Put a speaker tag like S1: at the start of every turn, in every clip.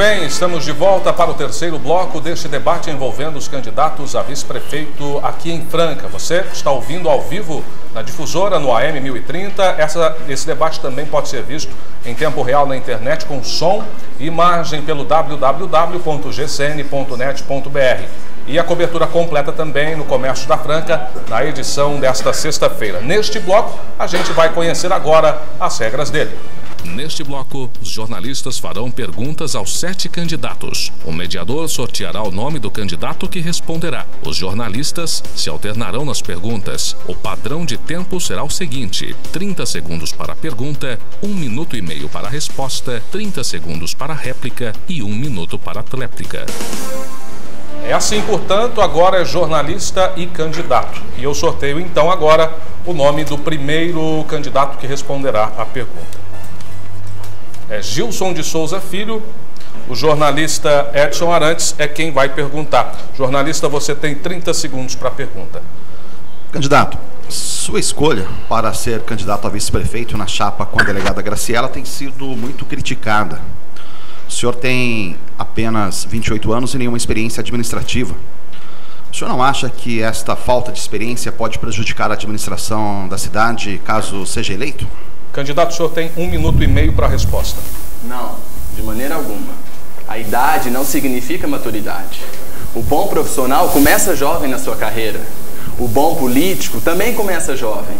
S1: bem, estamos de volta para o terceiro bloco deste debate envolvendo os candidatos a vice-prefeito aqui em Franca. Você está ouvindo ao vivo na difusora no AM 1030. Esse debate também pode ser visto em tempo real na internet com som e imagem pelo www.gcn.net.br. E a cobertura completa também no Comércio da Franca, na edição desta sexta-feira. Neste bloco, a gente vai conhecer agora as regras dele. Neste bloco, os jornalistas farão perguntas aos 7 candidatos. O mediador sorteará o nome do candidato que responderá. Os jornalistas se alternarão nas perguntas. O padrão de tempo será o seguinte: 30 segundos para a pergunta, 1 minuto e meio para a resposta, 30 segundos para a réplica e 1 minuto para a tréplica. É assim, portanto, agora é jornalista e candidato. E eu sorteio então agora o nome do primeiro candidato que responderá à pergunta. É Gilson de Souza Filho. O jornalista Edson Arantes é quem vai perguntar. Jornalista, você tem 30 segundos para a pergunta.
S2: Candidato, sua escolha para ser candidato a vice-prefeito na chapa com a delegada Graciela tem sido muito criticada. O senhor tem apenas 28 anos e nenhuma experiência administrativa. O senhor não acha que esta falta de experiência pode prejudicar a administração da cidade caso seja eleito?
S1: Candidato, o senhor tem 1 minuto e meio para a resposta.
S3: Não, de maneira alguma. A idade não significa maturidade. O bom profissional começa jovem na sua carreira. O bom político também começa jovem.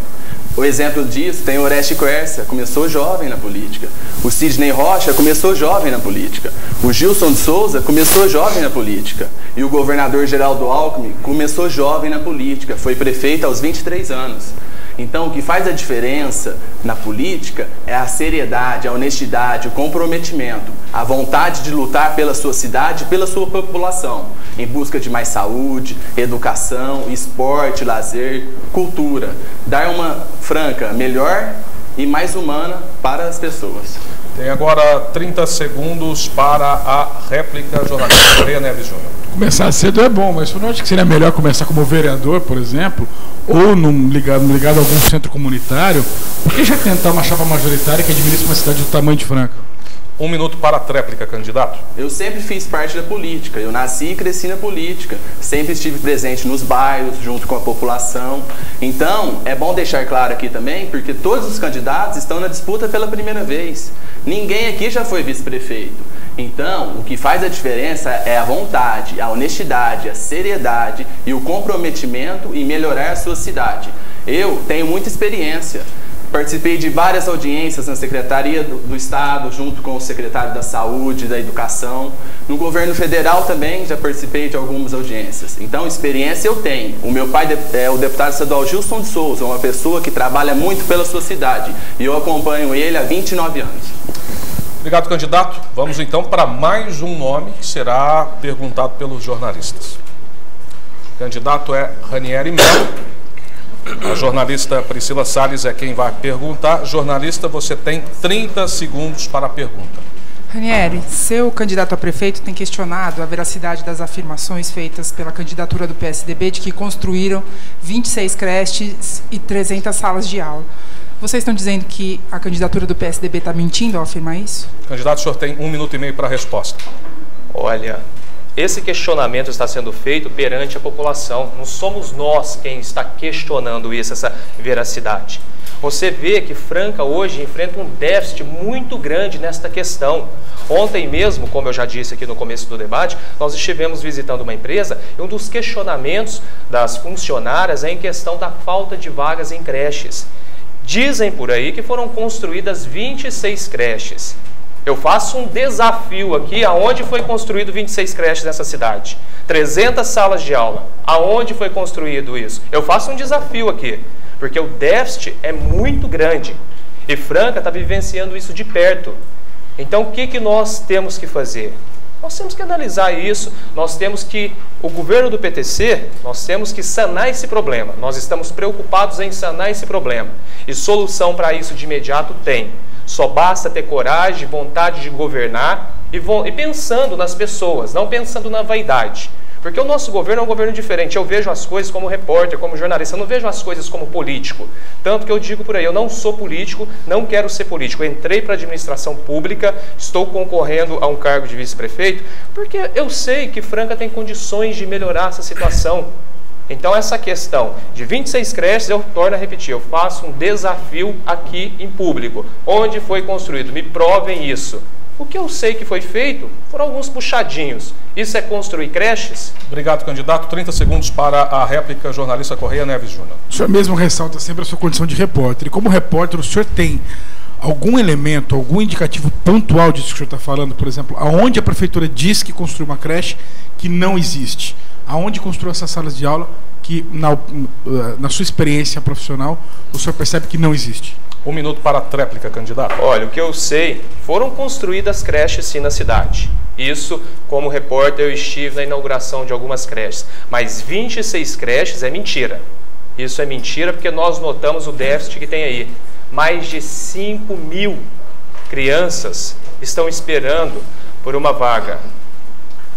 S3: O exemplo disso tem o Oreste Quercia, começou jovem na política. O Sidney Rocha começou jovem na política. O Gilson de Souza começou jovem na política. E o governador Geraldo Alckmin começou jovem na política, foi prefeito aos 23 anos. Então, o que faz a diferença na política é a seriedade, a honestidade, o comprometimento, a vontade de lutar pela sua cidade e pela sua população, em busca de mais saúde, educação, esporte, lazer, cultura. Dar uma Franca melhor e mais humana para as pessoas.
S1: Tem agora 30 segundos para a réplica, jornalista Correia Neves Júnior.
S4: Começar cedo é bom, mas eu não acho que seria melhor começar como vereador, por exemplo, ou ligado a algum centro comunitário. Por que já tentar uma chapa majoritária que administra uma cidade do tamanho de Franca?
S1: 1 minuto para a tréplica, candidato.
S3: Eu sempre fiz parte da política, eu nasci e cresci na política, sempre estive presente nos bairros, junto com a população. Então, é bom deixar claro aqui também, porque todos os candidatos estão na disputa pela primeira vez. Ninguém aqui já foi vice-prefeito. Então, o que faz a diferença é a vontade, a honestidade, a seriedade e o comprometimento em melhorar a sua cidade. Eu tenho muita experiência. Participei de várias audiências na Secretaria do Estado, junto com o secretário da Saúde e da Educação. No governo federal também já participei de algumas audiências. Então, experiência eu tenho. O meu pai é o deputado estadual Gilson de Souza, uma pessoa que trabalha muito pela sua cidade. E eu acompanho ele há 29 anos.
S1: Obrigado, candidato. Vamos então para mais um nome que será perguntado pelos jornalistas. O candidato é Ranieri Melo. A jornalista Priscila Salles é quem vai perguntar. Jornalista, você tem 30 segundos para a pergunta.
S5: Ranieri, seu candidato a prefeito tem questionado a veracidade das afirmações feitas pela candidatura do PSDB de que construíram 26 creches e 300 salas de aula. Vocês estão dizendo que a candidatura do PSDB está mentindo ao afirmar isso?
S1: Candidato, o senhor tem 1 minuto e meio para a resposta.
S6: Olha, esse questionamento está sendo feito perante a população. Não somos nós quem está questionando isso, essa veracidade. Você vê que Franca hoje enfrenta um déficit muito grande nesta questão. Ontem mesmo, como eu já disse aqui no começo do debate, nós estivemos visitando uma empresa e um dos questionamentos das funcionárias é em questão da falta de vagas em creches. Dizem por aí que foram construídas 26 creches. Eu faço um desafio aqui, aonde foi construído 26 creches nessa cidade? 300 salas de aula, aonde foi construído isso? Eu faço um desafio aqui, porque o déficit é muito grande e Franca está vivenciando isso de perto. Então, o que nós temos que fazer? Nós temos que analisar isso, nós temos que, o governo do PTC, nós temos que sanar esse problema. Nós estamos preocupados em sanar esse problema. E solução para isso de imediato tem. Só basta ter coragem, vontade de governar e pensando nas pessoas, não pensando na vaidade. Porque o nosso governo é um governo diferente. Eu vejo as coisas como repórter, como jornalista, eu não vejo as coisas como político. Tanto que eu digo por aí, eu não sou político, não quero ser político. Eu entrei para a administração pública, estou concorrendo a um cargo de vice-prefeito, porque eu sei que Franca tem condições de melhorar essa situação. Então essa questão de 26 creches, eu torno a repetir, eu faço um desafio aqui em público. Onde foi construído? Me provem isso. O que eu sei que foi feito foram alguns puxadinhos. Isso é construir creches?
S1: Obrigado, candidato. 30 segundos para a réplica, jornalista Correia Neves Júnior.
S4: O senhor mesmo ressalta sempre a sua condição de repórter. E como repórter, o senhor tem algum elemento, algum indicativo pontual disso que o senhor está falando? Por exemplo, aonde a prefeitura diz que construiu uma creche que não existe? Aonde construiu essas salas de aula que, na sua experiência profissional, o senhor percebe que não existe?
S1: 1 minuto para a tréplica, candidato.
S6: Olha, o que eu sei, foram construídas creches sim na cidade. Isso, como repórter, eu estive na inauguração de algumas creches. Mas 26 creches é mentira. Isso é mentira porque nós notamos o déficit que tem aí. Mais de 5.000 crianças estão esperando por uma vaga.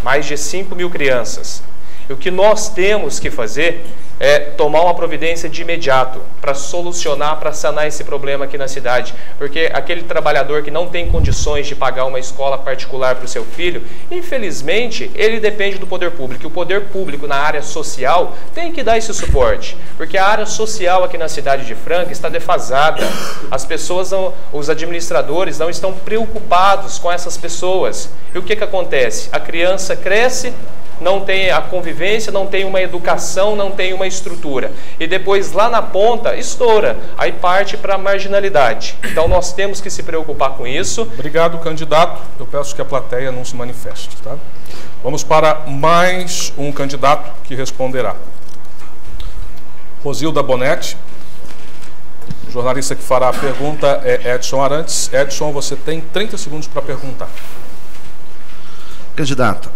S6: Mais de 5.000 crianças. E o que nós temos que fazer é tomar uma providência de imediato para solucionar, para sanar esse problema aqui na cidade. Porque aquele trabalhador que não tem condições de pagar uma escola particular para o seu filho, infelizmente, ele depende do poder público. E o poder público na área social tem que dar esse suporte. Porque a área social aqui na cidade de Franca está defasada. As pessoas, os administradores não estão preocupados com essas pessoas. E o que acontece? A criança cresce, não tem a convivência, não tem uma educação, não tem uma estrutura. E depois lá na ponta, estoura. Aí parte para a marginalidade. Então nós temos que se preocupar com isso.
S1: Obrigado, candidato. Eu peço que a plateia não se manifeste, tá? Vamos para mais um candidato que responderá. Rosilda Bonetti. O jornalista que fará a pergunta é Edson Arantes. Edson, você tem 30 segundos para perguntar.
S2: Candidato,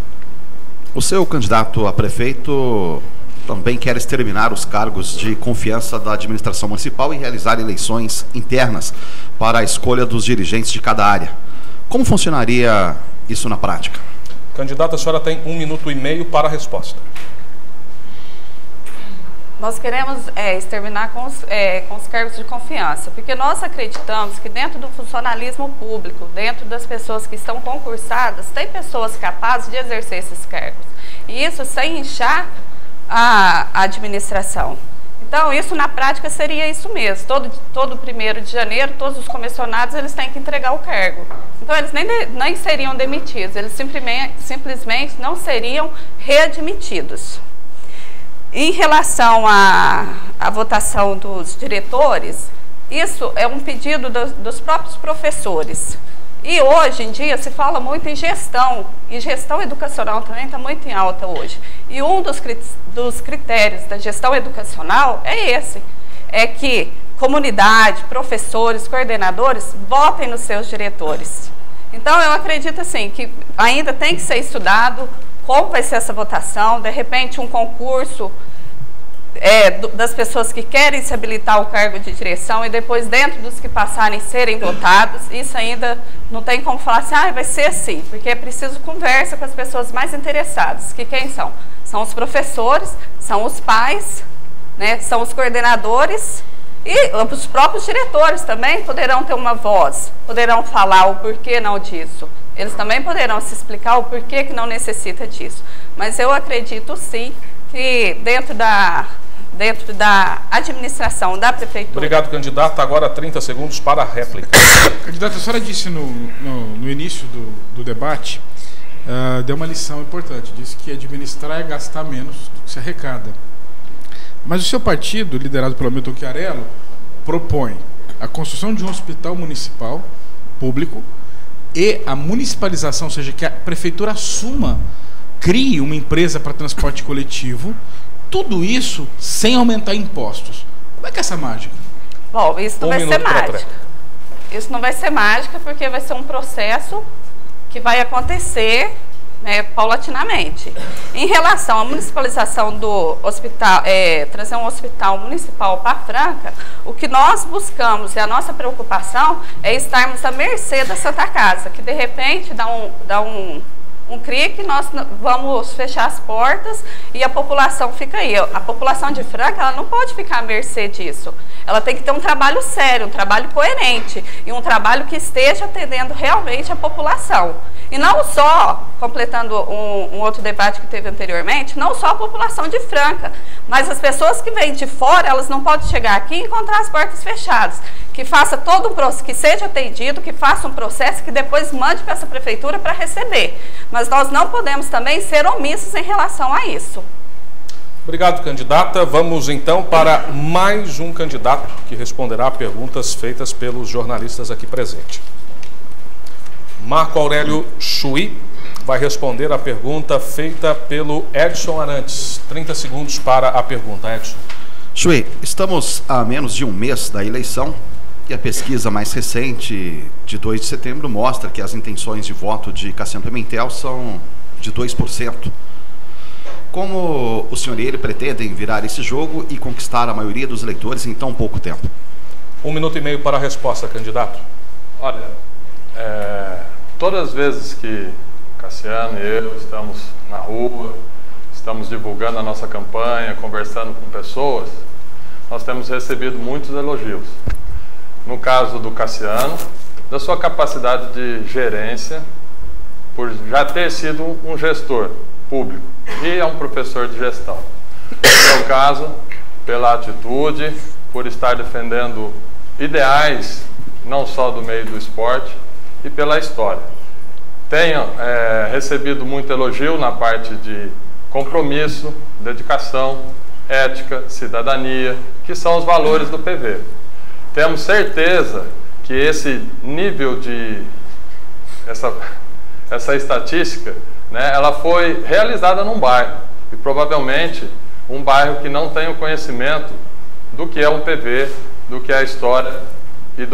S2: o seu candidato a prefeito também quer exterminar os cargos de confiança da administração municipal e realizar eleições internas para a escolha dos dirigentes de cada área. Como funcionaria isso na prática?
S1: Candidata, a senhora tem 1 minuto e meio para a resposta.
S7: Nós queremos exterminar com os cargos de confiança, porque nós acreditamos que dentro do funcionalismo público, dentro das pessoas que estão concursadas, tem pessoas capazes de exercer esses cargos. E isso sem inchar a administração. Então, isso na prática seria isso mesmo. Todo 1º de janeiro, todos os comissionados, eles têm que entregar o cargo. Então, eles nem seriam demitidos, eles simplesmente não seriam readmitidos. Em relação à votação dos diretores, isso é um pedido dos próprios professores. E hoje em dia se fala muito em gestão, e gestão educacional também está muito em alta hoje. E um dos critérios da gestão educacional é esse, é que comunidade, professores, coordenadores votem nos seus diretores. Então eu acredito assim, que ainda tem que ser estudado como vai ser essa votação, de repente um concurso das pessoas que querem se habilitar ao cargo de direção e depois dentro dos que passarem serem votados. Isso ainda não tem como falar assim, vai ser assim, porque é preciso conversa com as pessoas mais interessadas, que quem são? São os professores, são os pais, né, são os coordenadores e os próprios diretores também poderão ter uma voz, poderão falar o porquê não disso. Eles também poderão se explicar o porquê que não necessita disso. Mas eu acredito sim que dentro da administração da prefeitura...
S1: Obrigado, candidato. Agora 30 segundos para a réplica.
S4: Candidato, a senhora disse no início do debate, deu uma lição importante, disse que administrar é gastar menos do que se arrecada. Mas o seu partido, liderado pelo Hamilton Chiarello, propõe a construção de um hospital municipal público e a municipalização, ou seja, que a prefeitura crie uma empresa para transporte coletivo, tudo isso sem aumentar impostos. Como é que é essa mágica?
S7: Bom, isso não vai ser mágica. Isso não vai ser mágica porque vai ser um processo que vai acontecer, né, paulatinamente. Em relação à municipalização do hospital, trazer um hospital municipal para Franca, o que nós buscamos e a nossa preocupação é estarmos à mercê da Santa Casa, que de repente dá um um CRI, nós vamos fechar as portas e a população fica aí. A população de Franca, ela não pode ficar à mercê disso. Ela tem que ter um trabalho sério, um trabalho coerente e um trabalho que esteja atendendo realmente a população. E não só, completando um outro debate que teve anteriormente, não só a população de Franca, mas as pessoas que vêm de fora, elas não podem chegar aqui e encontrar as portas fechadas. Que faça todo um processo, que seja atendido, que faça um processo que depois mande para essa prefeitura para receber. Mas nós não podemos também ser omissos em relação a isso.
S1: Obrigado, candidata. Vamos então para mais um candidato que responderá a perguntas feitas pelos jornalistas aqui presentes. Marco Aurélio Chui vai responder a pergunta feita pelo Edson Arantes. 30 segundos para a pergunta, Edson.
S2: Chui, estamos a menos de um mês da eleição e a pesquisa mais recente, de 2 de setembro, mostra que as intenções de voto de Cassiano Pimentel são de 2%. Como o senhor e ele pretendem virar esse jogo e conquistar a maioria dos eleitores em tão pouco tempo?
S1: 1 minuto e meio para a resposta, candidato.
S8: Olha, todas as vezes que Cassiano e eu estamos na rua, estamos divulgando a nossa campanha, conversando com pessoas, nós temos recebido muitos elogios. No caso do Cassiano, da sua capacidade de gerência, por já ter sido um gestor público e é um professor de gestão. No meu caso, pela atitude, por estar defendendo ideais, não só do meio do esporte, e pela história. Tenho recebido muito elogio na parte de compromisso, dedicação, ética, cidadania, que são os valores do PV. Temos certeza que esse nível de... essa estatística, né, ela foi realizada num bairro, e provavelmente um bairro que não tem o conhecimento do que é um PV, do que é a história e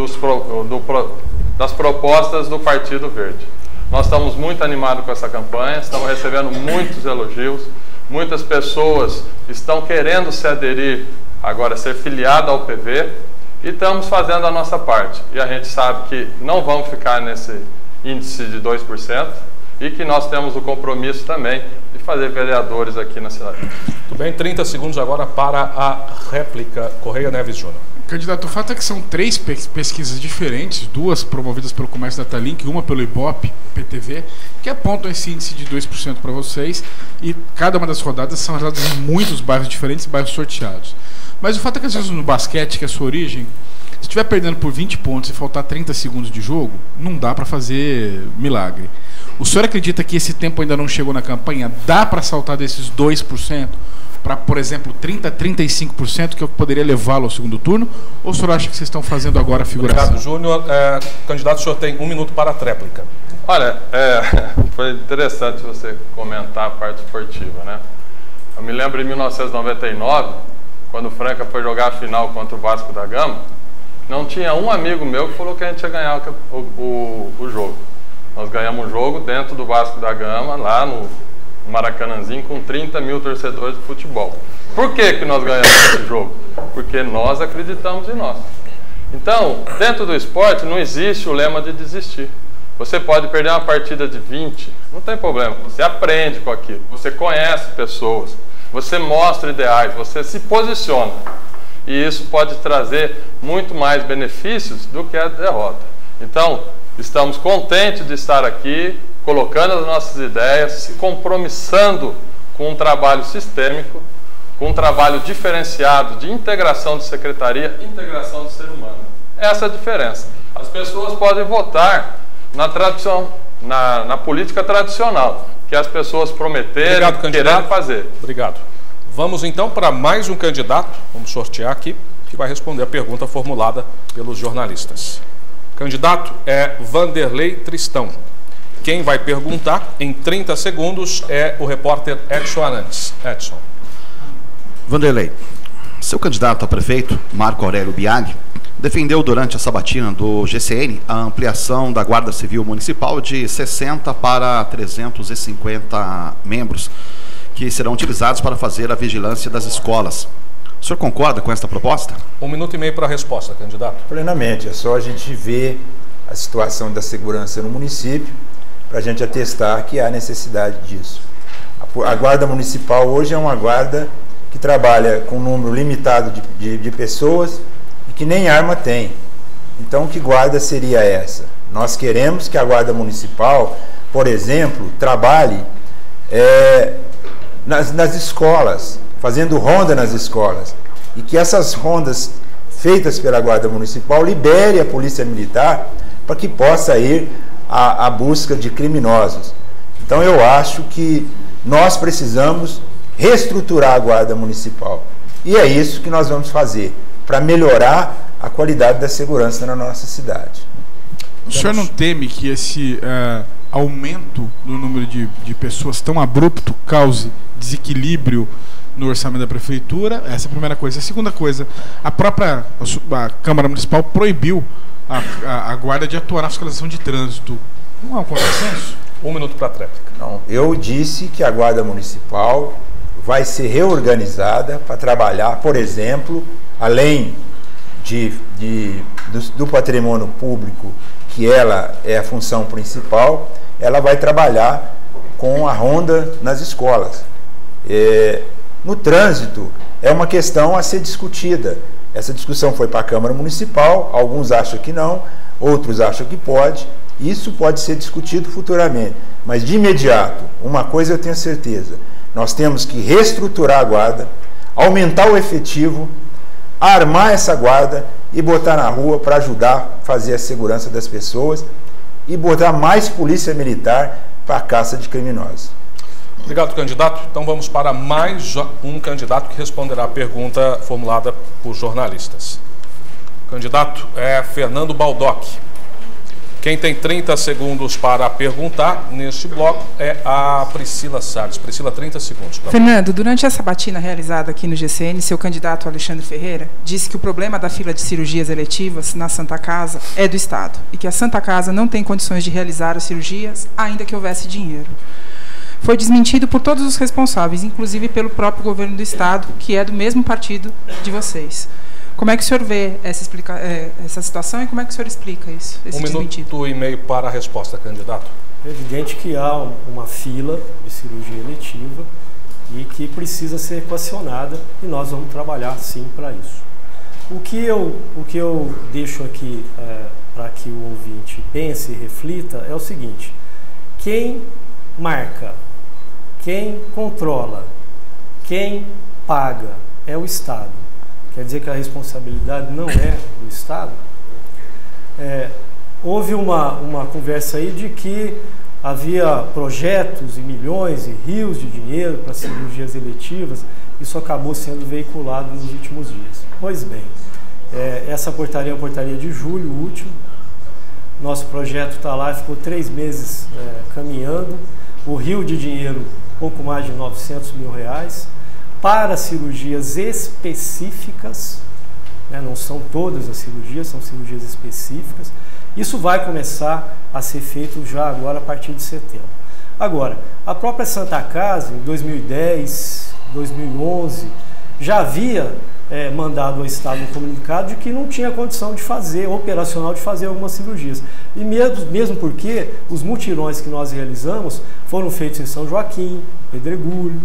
S8: das propostas do Partido Verde. Nós estamos muito animados com essa campanha, estamos recebendo muitos elogios, muitas pessoas estão querendo se aderir, agora ser filiada ao PV, e estamos fazendo a nossa parte. E a gente sabe que não vamos ficar nesse índice de 2%, e que nós temos o compromisso também de fazer vereadores aqui na cidade.
S1: Muito bem, 30 segundos agora para a réplica. Correia Neves Júnior.
S4: Candidato, o fato é que são 3 pesquisas diferentes, 2 promovidas pelo Comércio Datalink, uma pelo Ibope, PTV, que apontam esse índice de 2% para vocês, e cada uma das rodadas são realizadas em muitos bairros diferentes, bairros sorteados. Mas o fato é que às vezes no basquete, que é a sua origem, se estiver perdendo por 20 pontos e faltar 30 segundos de jogo, não dá para fazer milagre. O senhor acredita que esse tempo ainda não chegou na campanha? Dá para saltar desses 2% para, por exemplo, 30%, 35%, que eu poderia levá-lo ao segundo turno? Ou o senhor acha que vocês estão fazendo agora a figuração?
S1: Obrigado, Júnior. Candidato, o senhor tem 1 minuto para a tréplica.
S8: Olha, foi interessante você comentar a parte esportiva, né? Eu me lembro em 1999, quando o Franca foi jogar a final contra o Vasco da Gama, não tinha um amigo meu que falou que a gente ia ganhar o jogo. Nós ganhamos um jogo dentro do Vasco da Gama, lá no Maracanãzinho, com 30 mil torcedores de futebol. Por que que nós ganhamos esse jogo? Porque nós acreditamos em nós. Então, dentro do esporte não existe o lema de desistir. Você pode perder uma partida de 20, não tem problema. Você aprende com aquilo, você conhece pessoas, você mostra ideais, você se posiciona. E isso pode trazer muito mais benefícios do que a derrota. Então, estamos contentes de estar aqui, colocando as nossas ideias, se compromissando com um trabalho sistêmico, com um trabalho diferenciado de integração de secretaria, integração do ser humano. Essa é a diferença. As pessoas podem votar na tradição, na política tradicional, que as pessoas prometeram, querendo fazer.
S1: Obrigado. Vamos então para mais um candidato, vamos sortear aqui, que vai responder a pergunta formulada pelos jornalistas. Candidato é Vanderlei Tristão. Quem vai perguntar em 30 segundos é o repórter Edson Arantes. Edson.
S2: Vanderlei, seu candidato a prefeito, Marco Aurélio Biagi, defendeu durante a sabatina do GCN a ampliação da Guarda Civil Municipal de 60 para 350 membros, que serão utilizados para fazer a vigilância das escolas. O senhor concorda com esta proposta?
S1: 1 minuto e meio para a resposta, candidato.
S9: Plenamente. É só a gente ver a situação da segurança no município para a gente atestar que há necessidade disso. A Guarda Municipal hoje é uma guarda que trabalha com um número limitado de pessoas e que nem arma tem. Então, que guarda seria essa? Nós queremos que a Guarda Municipal, por exemplo, trabalhe nas escolas, fazendo ronda nas escolas, e que essas rondas feitas pela Guarda Municipal libere a Polícia Militar para que possa ir à busca de criminosos. Então eu acho que nós precisamos reestruturar a Guarda Municipal. E é isso que nós vamos fazer, para melhorar a qualidade da segurança na nossa cidade.
S4: O senhor não teme que esse aumento no número de pessoas tão abrupto cause desequilíbrio no orçamento da prefeitura? Essa é a primeira coisa. A segunda coisa, a Câmara Municipal proibiu a guarda de atuar na fiscalização de trânsito. Não é um contrassenso?
S1: 1 minuto para a tréplica.
S9: Não, eu disse que a Guarda Municipal vai ser reorganizada para trabalhar, por exemplo, além do patrimônio público, que ela é a função principal, ela vai trabalhar com a ronda nas escolas. No trânsito, é uma questão a ser discutida. Essa discussão foi para a Câmara Municipal, alguns acham que não, outros acham que pode. Isso pode ser discutido futuramente. Mas, de imediato, uma coisa eu tenho certeza, nós temos que reestruturar a guarda, aumentar o efetivo, armar essa guarda e botar na rua para ajudar a fazer a segurança das pessoas e botar mais polícia militar para a caça de criminosos.
S1: Obrigado, candidato. Então vamos para mais um candidato que responderá a pergunta formulada por jornalistas. O candidato é Fernando Baldock. Quem tem 30 segundos para perguntar neste bloco é a Priscila Salles. Priscila, 30 segundos.
S5: Fernando, durante essa batina realizada aqui no GCN, seu candidato Alexandre Ferreira disse que o problema da fila de cirurgias eletivas na Santa Casa é do Estado e que a Santa Casa não tem condições de realizar as cirurgias, ainda que houvesse dinheiro. Foi desmentido por todos os responsáveis, inclusive pelo próprio governo do Estado, que é do mesmo partido de vocês. Como é que o senhor vê essa situação e como é que o senhor explica isso?
S1: 1 minuto e meio para a resposta, candidato.
S10: É evidente que há uma fila de cirurgia eletiva e que precisa ser equacionada e nós vamos trabalhar sim para isso. O que eu deixo aqui para que o ouvinte pense e reflita é o seguinte: quem marca, quem controla, quem paga é o Estado. Quer dizer que a responsabilidade não é do Estado? Houve uma conversa aí de que havia projetos e milhões e rios de dinheiro para cirurgias eletivas. Isso acabou sendo veiculado nos últimos dias. Pois bem, essa portaria é uma portaria de julho último. Nosso projeto está lá, ficou 3 meses caminhando. O rio de dinheiro, pouco mais de R$900 mil, para cirurgias específicas, não são todas as cirurgias, são cirurgias específicas. Isso vai começar a ser feito já agora a partir de setembro. Agora, a própria Santa Casa, em 2010, 2011, já havia mandado ao Estado um comunicado de que não tinha condição de fazer, operacional de fazer algumas cirurgias. E mesmo porque os mutirões que nós realizamos foram feitos em São Joaquim, Pedregulho.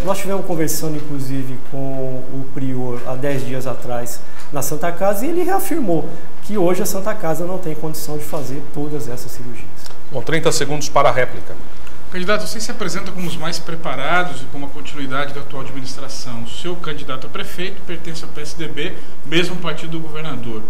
S10: Nós estivemos conversando, inclusive, com o prior há 10 dias atrás na Santa Casa e ele reafirmou que hoje a Santa Casa não tem condição de fazer todas essas cirurgias.
S1: Bom, 30 segundos para a réplica.
S4: Candidato, você se apresenta como os mais preparados e como a continuidade da atual administração. O seu candidato a prefeito pertence ao PSDB, mesmo partido do governador.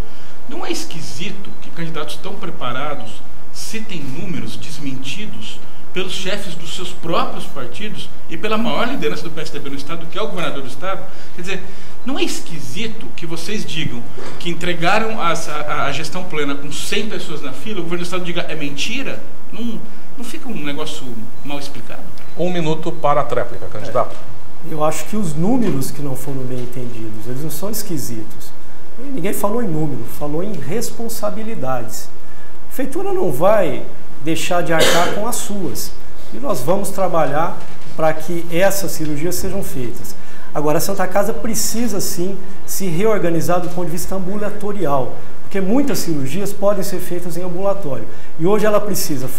S4: Não é esquisito que candidatos tão preparados citem números desmentidos pelos chefes dos seus próprios partidos e pela maior liderança do PSDB no Estado, que é o governador do Estado? Quer dizer, não é esquisito que vocês digam que entregaram a gestão plena com 100 pessoas na fila, o governo do Estado diga é mentira? Não fica um negócio mal explicado?
S1: 1 minuto para a tréplica, candidato.
S10: Eu acho que os números que não foram bem entendidos, eles não são esquisitos. Ninguém falou em número, falou em responsabilidades. A prefeitura não vai deixar de arcar com as suas. E nós vamos trabalhar para que essas cirurgias sejam feitas. Agora, a Santa Casa precisa sim se reorganizar do ponto de vista ambulatorial, porque porque muitas cirurgias podem ser feitas em ambulatório. E hoje ela precisa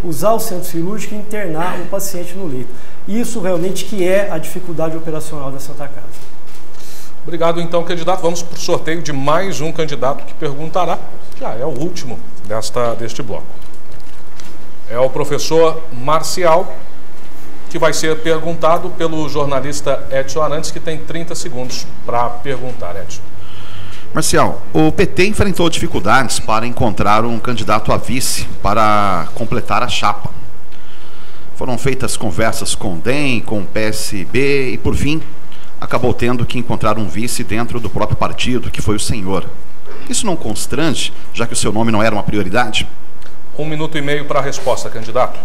S10: usar o centro cirúrgico e internar o paciente no leito. Isso realmente que é a dificuldade operacional da Santa Casa.
S1: Obrigado, então, candidato. Vamos para o sorteio de mais um candidato que perguntará. Já é o último deste bloco. É o professor Marcial, que vai ser perguntado pelo jornalista Edson Arantes, que tem 30 segundos para perguntar, Edson.
S2: Marcial, o PT enfrentou dificuldades para encontrar um candidato a vice para completar a chapa. Foram feitas conversas com o DEM, com o PSB e, por fim, acabou tendo que encontrar um vice dentro do próprio partido, que foi o senhor. Isso não constrange, já que o seu nome não era uma prioridade?
S1: 1 minuto e meio para a resposta, candidato.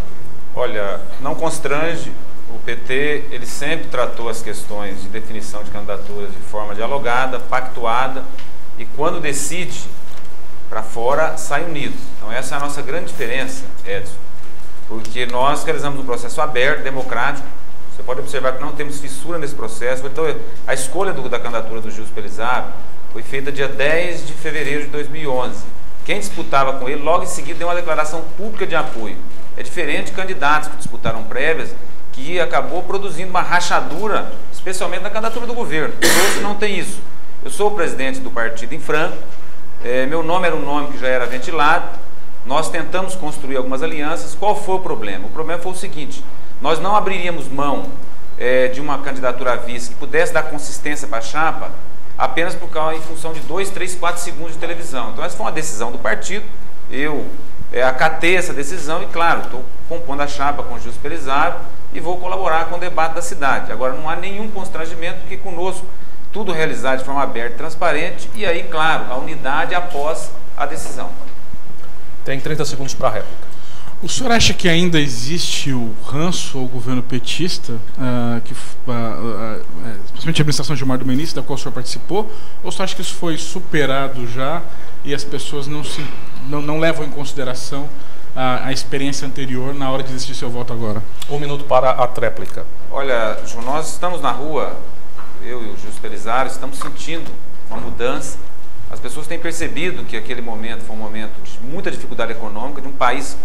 S11: Olha, não constrange. O PT, ele sempre tratou as questões de definição de candidaturas de forma dialogada, pactuada, e quando decide para fora, sai unido. Então essa é a nossa grande diferença, Edson, porque nós realizamos um processo aberto, democrático. Você pode observar que não temos fissura nesse processo. Então a escolha da candidatura do Gilson Pelizar foi feita dia 10 de fevereiro de 2011. Quem disputava com ele, logo em seguida, deu uma declaração pública de apoio. É diferente de candidatos que disputaram prévias, que acabou produzindo uma rachadura, especialmente na candidatura do governo. Hoje não tem isso. Eu sou o presidente do partido em Franca, meu nome era um nome que já era ventilado, nós tentamos construir algumas alianças. Qual foi o problema? O problema foi o seguinte: nós não abriríamos mão de uma candidatura a vice que pudesse dar consistência para a chapa apenas em função de 2, 3, 4 segundos de televisão. Então essa foi uma decisão do partido, eu acatei essa decisão e, claro, estou compondo a chapa com o Gilson Pelizar e vou colaborar com o debate da cidade. Agora, não há nenhum constrangimento, porque conosco tudo realizado de forma aberta e transparente, e aí, claro, a unidade após a decisão.
S1: Tem 30 segundos para a réplica.
S4: O senhor acha que ainda existe o ranço ao governo petista, principalmente a administração de Gilmar do Menis, da qual o senhor participou, ou o senhor acha que isso foi superado já e as pessoas não levam em consideração a experiência anterior na hora de decidir seu voto agora?
S1: 1 minuto para a tréplica.
S11: Olha, João, nós estamos na rua, eu e o Gilson Pelizar, estamos sentindo uma mudança. As pessoas têm percebido que aquele momento foi um momento de muita dificuldade econômica, de um país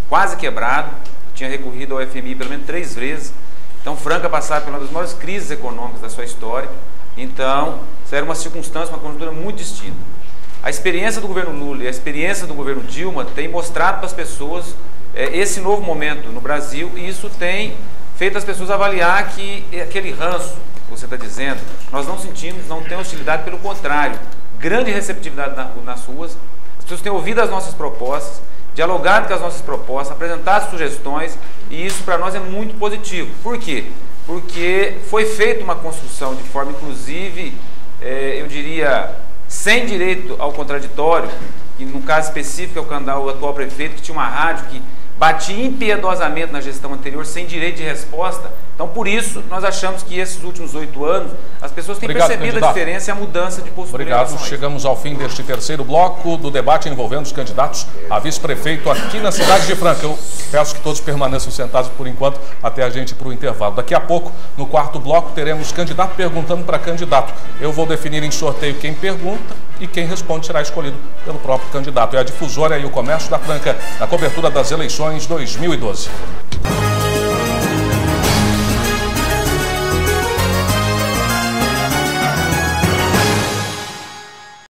S11: quase quebrado, tinha recorrido ao FMI pelo menos 3 vezes. Então, Franca passava por uma das maiores crises econômicas da sua história. Então, isso era uma circunstância, uma conjuntura muito distinta. A experiência do governo Lula e a experiência do governo Dilma tem mostrado para as pessoas esse novo momento no Brasil, e isso tem feito as pessoas avaliar que aquele ranço que você está dizendo, nós não sentimos, não tem hostilidade, pelo contrário, grande receptividade nas ruas. As pessoas têm ouvido as nossas propostas, dialogado com as nossas propostas, apresentado sugestões, e isso para nós é muito positivo. Por quê? Porque foi feita uma construção de forma, inclusive, eu diria, sem direito ao contraditório, e no caso específico é o atual prefeito, que tinha uma rádio que batia impiedosamente na gestão anterior, sem direito de resposta. Então, por isso, nós achamos que esses últimos 8 anos, as pessoas têm percebido a diferença e a mudança de postura.
S1: Obrigado. Chegamos ao fim deste terceiro bloco do debate envolvendo os candidatos a vice-prefeito aqui na cidade de Franca. Eu peço que todos permaneçam sentados por enquanto, até a gente ir para o intervalo. Daqui a pouco, no quarto bloco, teremos candidato perguntando para candidato. Eu vou definir em sorteio quem pergunta e quem responde será escolhido pelo próprio candidato. É a Difusória e o Comércio da Franca, na cobertura das eleições 2012.